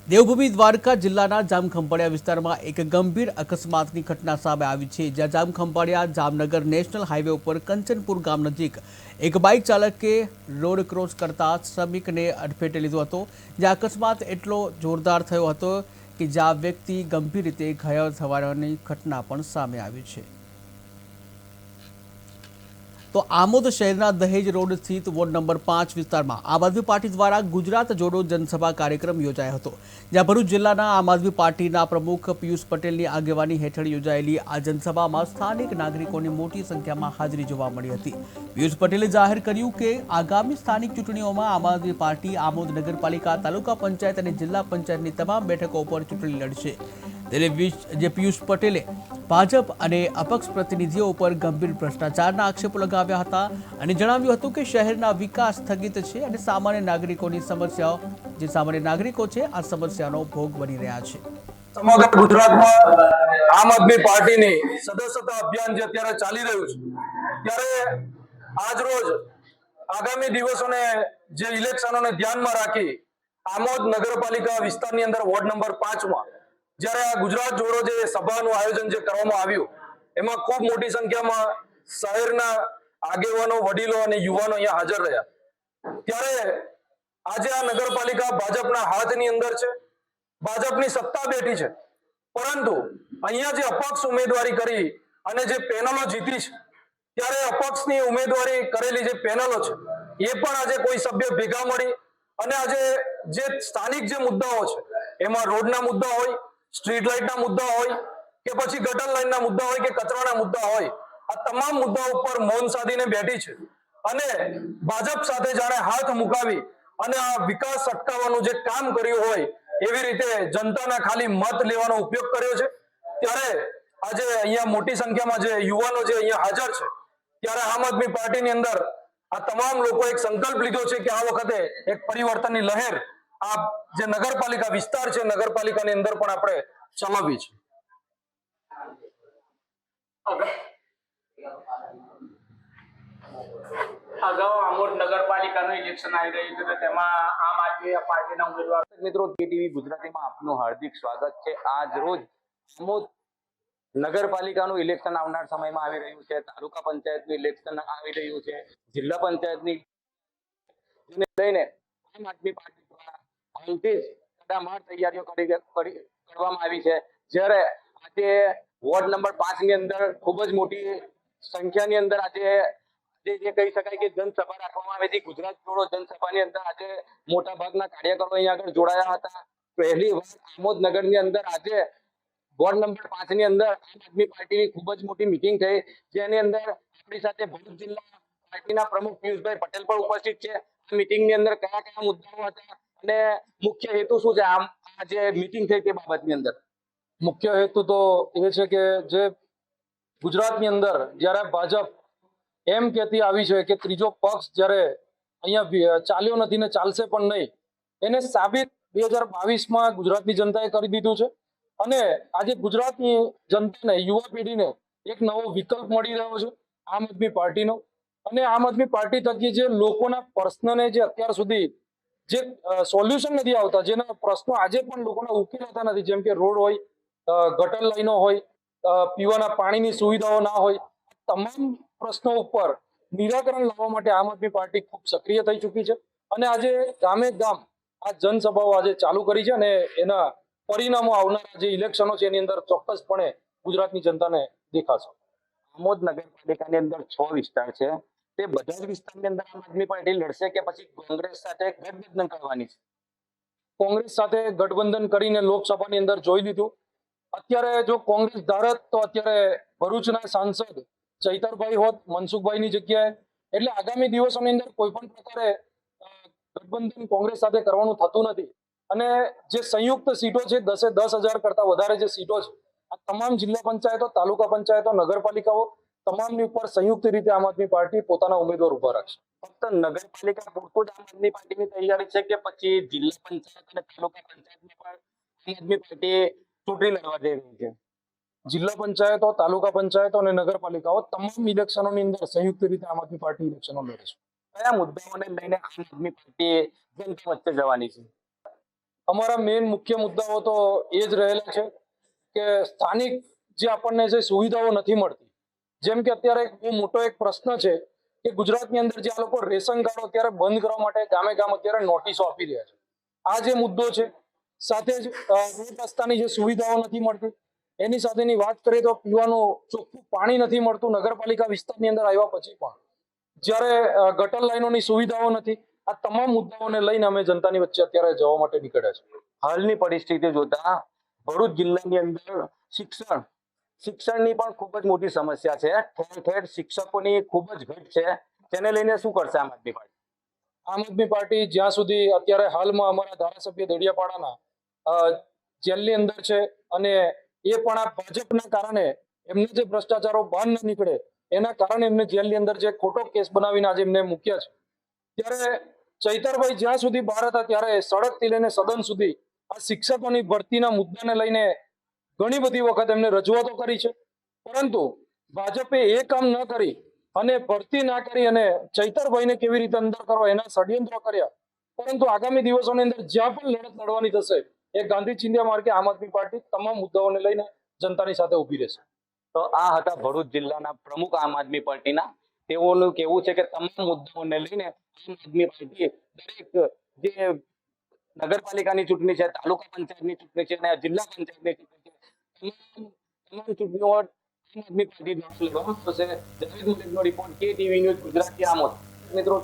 દેવભૂમિ દ્વારકા જિલ્લાના જામખંભાળિયા વિસ્તારમાં એક ગંભીર અકસ્માતની ઘટના સામે આવી છે, જ્યાં જામખંભાળિયા જામનગર નેશનલ હાઈવે ઉપર કંચનપુર ગામ નજીક એક બાઇક ચાલકે રોડ ક્રોસ કરતા શ્રમિકને અડફેટે લીધો હતો, જ્યાં અકસ્માત એટલો જોરદાર થયો હતો કે જ્યાં વ્યક્તિ ગંભીર રીતે ઘાયલ થવાની ઘટના પણ સામે આવી છે। તો આમોદ શહેરના દહેજ રોડ સ્થિત વોર્ડ નંબર 5 વિસ્તારમાં આમ આદમી પાર્ટી દ્વારા ગુજરાત જોડો જનસભા કાર્યક્રમ યોજાયો હતો, જ્યાં ભરૂચ જિલ્લાના આમ આદમી પાર્ટીના પ્રમુખ પિયુષ પટેલની આગેવાની હેઠળ યોજાયેલી આ જનસભામાં સ્થાનિક નાગરિકોની મોટી સંખ્યામાં હાજરી જોવા મળી હતી। પિયુષ પટેલે જાહેર કર્યું કે આગામી સ્થાનિક ચૂંટણીઓમાં આમ આદમી પાર્ટી આમોદ નગરપાલિકા, તાલુકા પંચાયત અને જિલ્લા પંચાયતની તમામ બેઠકો ઉપર ચૂંટણી લડશે। ત્યારે પિયુષ પટેલે ભાજપ અને અપક્ષ પ્રતિનિધિઓ ઉપર ગંભીર ભ્રષ્ટાચારના આક્ષેપો લગાવ્યા હતા અને જણાવ્યું હતું કે શહેરના વિકાસ સ્થગિત છે અને સામાન્ય નાગરિકોની સમસ્યાઓ સામાન્ય નાગરિકો છે આ સમસ્યાનો ભોગ બની રહ્યા છે। સમગ્ર ગુજરાતમાં આમ આદમી પાર્ટીની સદસ્યતા અભિયાન જે અત્યારે ચાલી રહ્યું છે, ત્યારે આજ રોજ આગામી દિવસોને જે ઇલેક્શનોને ધ્યાનમાં રાખી આમોદ નગરપાલિકા વિસ્તારની અંદર વોર્ડ નંબર 5 માં જ્યારે આ ગુજરાત જોડો જે સભાનું આયોજન જે કરવામાં આવ્યું, એમાં ખૂબ મોટી સંખ્યામાં શહેરના આગેવાનો, વડીલો અને યુવાનો અહીંયા હાજર રહ્યા। ત્યારે આજે આ નગરપાલિકા ભાજપના હાથની અંદર છે, ભાજપની સત્તા બેઠી છે, પરંતુ અહીંયા જે અપક્ષ ઉમેદવારી કરી અને જે પેનલો જીતી છે, ત્યારે અપક્ષની ઉમેદવારી કરેલી જે પેનલો છે એ પણ આજે કોઈ સભ્ય ભેગા મળી અને આજે જે સ્થાનિક જે મુદ્દાઓ છે એમાં રોડના મુદ્દા હોય, સ્ટ્રીટ લાઇટના મુદ્દા હોય કે પછી ગટર લાઇનના મુદ્દા હોય કે કચરાના મુદ્દા હોય, આ તમામ મુદ્દાઓ ઉપર મૌન સાધીને બેઠી છે અને ભાજપ સાથે જાણે હાથ મુકાવી અને આ વિકાસ અટકાવવાનું જે કામ કર્યું હોય એવી રીતે જનતાના ખાલી મત લેવાનો ઉપયોગ કર્યો છે। ત્યારે આજે અહીંયા મોટી સંખ્યામાં જે યુવાનો જે અહીંયા હાજર છે, ત્યારે આમ આદમી પાર્ટીની અંદર આ તમામ લોકો એક સંકલ્પ લીધો છે કે આ વખતે એક પરિવર્તનની લહેર આ જે નગરપાલિકા વિસ્તાર છે, નગરપાલિકાની અંદર પણ આપણે ચલાવવી છે। અગાઉ આમોદ નગરપાલિકાનું ઇલેક્શન આવી રહ્યું છે, તો તેમાં આમ આદમી પાર્ટીના ઉમેદવાર મિત્રો કેટીવી ગુજરાતીમાં આપનું હાર્દિક સ્વાગત છે। આજ રોજ આમોદ નગરપાલિકાનું ઇલેક્શન આવનાર સમયમાં આવી રહ્યું છે, તાલુકા પંચાયતનું ઇલેક્શન આવી રહ્યું છે, જિલ્લા પંચાયતની લઈને આમ આદમી પાર્ટી દ્વારા હાલથી જ તડામાર તૈયારીઓ કરવામાં આવી છે। જ્યારે આજે વોર્ડ નંબર 5 ની અંદર ખૂબ જ મોટી સંખ્યાની અંદર આજે જે કહી શકાય કે જનસભા રાખવામાં આવી હતી। ગુજરાત જોડો જનસભાની અંદર આજે મોટા ભાગના કાર્યકરો અહીંયા આગળ જોડાયા હતા। પહેલી વાર આમોદ નગરની અંદર આજે વોર્ડ નંબર 5 ની અંદર આમ આદમી પાર્ટીની ખૂબ જ મોટી મીટિંગ થઈ, જેની અંદર આપણી સાથે ભરૂચ જિલ્લા પાર્ટીના પ્રમુખ પિયુષભાઈ પટેલ પણ ઉપસ્થિત છે। આ મીટિંગની અંદર કયા કયા મુદ્દાઓ હતા અને મુખ્ય હેતુ શું છે આ જે મીટિંગ થઈ તે બાબતની અંદર? મુખ્ય હેતુ તો એ છે કે જે ગુજરાતની અંદર જ્યારે ભાજપ એમ કહેતી આવી છે કે ત્રીજો પક્ષ જ્યારે અહીંયા ચાલ્યો નથી ને ચાલશે પણ નહીં, એને સાબિત 2022માં ગુજરાતની જનતાએ કરી દીધું છે અને આજે ગુજરાતની જનતાને, યુવા પેઢીને એક નવો વિકલ્પ મળી રહ્યો છે આમ આદમી પાર્ટીનો। અને આમ આદમી પાર્ટી થકી જે લોકોના પ્રશ્નને જે અત્યાર સુધી જે સોલ્યુશન નથી આવતા, જેના પ્રશ્નો આજે પણ લોકોના ઉકેલાતા નથી, જેમ કે રોડ હોય, ગટર લાઈનો હોય, પીવાના પાણીની સુવિધાઓ ના હોય, તમામ પ્રશ્નો ઉપર નિરાકરણ લાવવા માટે આમ આદમી પાર્ટી ખૂબ સક્રિય થઈ ચૂકી છે અને આજે ગામે ગામ આ જનસભાઓ આજે ચાલુ કરી છે અને એના પરિણામો આવનારા જે ઇલેક્શનો છે એની અંદર ચોક્કસપણે ગુજરાતની જનતાને દેખાશે। આમોદ નગરપાલિકાની અંદર 6 વિસ્તાર છે, તે બધા જ વિસ્તારની અંદર આમ આદમી પાર્ટી લડશે કે પછી કોંગ્રેસ સાથે ગઠબંધન કરવાની છે? કોંગ્રેસ સાથે ગઠબંધન કરીને લોકસભાની અંદર જોઈ લીધું। અત્યારે જો કોંગ્રેસ ધારત તો અત્યારે ભરૂચના સાંસદ ચૈતરભાઈ હોત મનસુખભાઈની જગ્યાએ, એટલે આગામી દિવસોની અંદર કોઈ પણ પ્રકારે ગઠબંધન કોંગ્રેસ સાથે કરવાનું થતું નથી અને જે સંયુક્ત સીટો છે 10,000 કરતા વધારે જે સીટો છે, આ તમામ જિલ્લા પંચાયતો, તાલુકા પંચાયતો, નગરપાલિકાઓ તમામની ઉપર સંયુક્ત રીતે આમ આદમી પાર્ટી પોતાના ઉમેદવાર ઉભા રાખશે। ફક્ત નગરપાલિકા પૂરતું જ આમ આદમી પાર્ટીની તૈયારી છે કે પછી જિલ્લા પંચાયત અને તાલુકા પંચાયતમાં પણ આમ આદમી પાર્ટી ચૂંટણી લડવા જઈ રહી છે? જિલ્લા પંચાયતો, તાલુકા પંચાયતો અને નગરપાલિકાઓ તમામ ઇલેક્શનોની અંદર સંયુક્ત રીતે આમ આદમી પાર્ટી ઇલેક્શનો લડે છે। કયા મુદ્દાઓને લઈને આમ આદમી પાર્ટી જનતા વચ્ચે જવાની છે? અમારા મેઇન મુખ્ય મુદ્દાઓ તો એ જ રહેલા છે કે સ્થાનિક જે આપણને જે સુવિધાઓ નથી મળતી, જેમ કે અત્યારે એક બહુ મોટો એક પ્રશ્ન છે કે ગુજરાતની અંદર જે આ લોકો રેશન કાર્ડ અત્યારે બંધ કરવા માટે ગામે ગામ અત્યારે નોટિસો આપી રહ્યા છે. આ જે મુદ્દો છે, સાથે જ રોડ રસ્તાની જે સુવિધાઓ નથી મળતી, એની સાથેની વાત કરીએ તો પીવાનું ચોખ્ખું પાણી નથી મળતું નગરપાલિકા વિસ્તારની અંદર આવ્યા પછી પણ, જ્યારે ગટર લાઈનોની સુવિધાઓ નથી. આ તમામ મુદ્દાઓને લઈને અમે જનતાની વચ્ચે અત્યારે જવા માટે નીકળ્યા છે. હાલની પરિસ્થિતિ જોતા ભરૂચ જિલ્લાની અંદર શિક્ષણની પણ ખૂબ જ મોટી સમસ્યા છે. ઠેર ઠેર શિક્ષકોની ખૂબ જ ઘટ છે. તેને લઈને શું કરશે આમ આદમી પાર્ટી? આમ આદમી પાર્ટી જ્યાં સુધી અત્યારે હાલમાં અમારા ધારાસભ્ય દેડિયાપાડાના જેલની અંદર છે, અને એ પણ આ ભાજપના કારણે એમને જે ભ્રષ્ટાચારો બહાર ન નીકળે એના કારણે એમને જેલની અંદર જે ખોટો કેસ બનાવીને આજે એમને મૂક્યા છે, ત્યારે ચૈતરભાઈ જ્યાં સુધી બહાર હતા ત્યારે સડકથી લઈને સદન સુધી આ શિક્ષકોની ભરતીના મુદ્દાને લઈને ઘણી બધી વખત એમને રજૂઆતો કરી છે, પરંતુ ભાજપે એ કામ ન કરી અને ભરતી ના કરી અને ચૈતરભાઈને કેવી રીતે અંદર કરવા એના ષડયંત્રો કર્યા. પરંતુ આગામી દિવસોની અંદર જ્યાં પણ લડત લડવાની થશે એ ગાંધી ચિંધ્યા માર્ગે આમ આદમી પાર્ટી તમામ મુદ્દાઓને લઈને જનતાની સાથે ઊભી રહેશે. તો આ હતા ભરૂચ જિલ્લાના પ્રમુખ આમ આદમી પાર્ટીના. તેઓનું કહેવું છે કે તમામ મુદ્દાઓને લઈને આમ આદમી પાર્ટી દરેક જે નગરપાલિકાની ચૂંટણી છે, તાલુકા પંચાયતની ચૂંટણી છે અને જિલ્લા પંચાયતની ચૂંટણી છે, તમામ ચૂંટણીઓ આમ આદમી પાર્ટી દ્વારા લડવામાં આવશે. જાવેદ મલિકનો report, KTV news Gujarati, Amod. મિત્રો,